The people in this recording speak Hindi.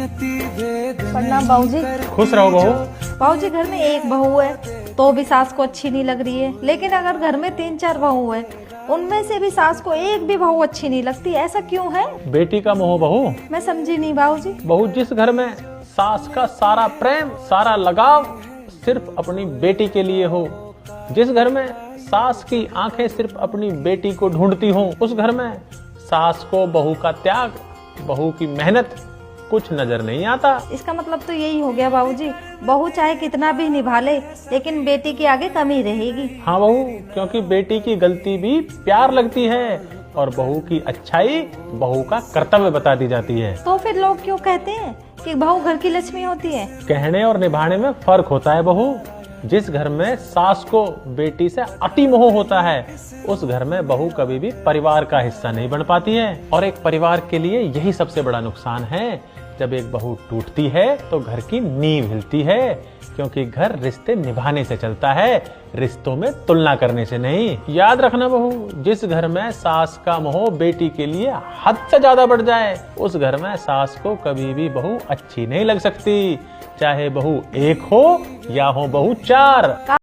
प्रणाम बाबूजी। खुश रहो बहू। बाबूजी घर में एक बहू है तो भी सास को अच्छी नहीं लग रही है, लेकिन अगर घर में 3-4 बहू है उनमें से भी सास को एक भी बहू अच्छी नहीं लगती, ऐसा क्यों है? बेटी का मोह बहू। मैं समझी नहीं बाबूजी। बहू, जिस घर में सास का सारा प्रेम सारा लगाव सिर्फ अपनी बेटी के लिए हो, जिस घर में सास की आंखें सिर्फ अपनी बेटी को ढूंढती हों, उस घर में सास को बहू का त्याग, बहू की मेहनत कुछ नजर नहीं आता। इसका मतलब तो यही हो गया बाबूजी, बहू चाहे कितना भी निभा ले लेकिन बेटी के आगे कमी रहेगी। हाँ बहू, क्योंकि बेटी की गलती भी प्यार लगती है और बहू की अच्छाई बहू का कर्तव्य बता दी जाती है। तो फिर लोग क्यों कहते हैं कि बहू घर की लक्ष्मी होती है? कहने और निभाने में फर्क होता है बहू। जिस घर में सास को बेटी से अति मोह होता है, उस घर में बहू कभी भी परिवार का हिस्सा नहीं बन पाती है। और एक परिवार के लिए यही सबसे बड़ा नुकसान है। जब एक बहू टूटती है तो घर की नींव हिलती है, क्योंकि घर रिश्ते निभाने से चलता है, रिश्तों में तुलना करने से नहीं। याद रखना बहू, जिस घर में सास का मोह बेटी के लिए हद से ज्यादा बढ़ जाए, उस घर में सास को कभी भी बहू अच्छी नहीं लग सकती, चाहे बहू एक हो या हो बहू 4।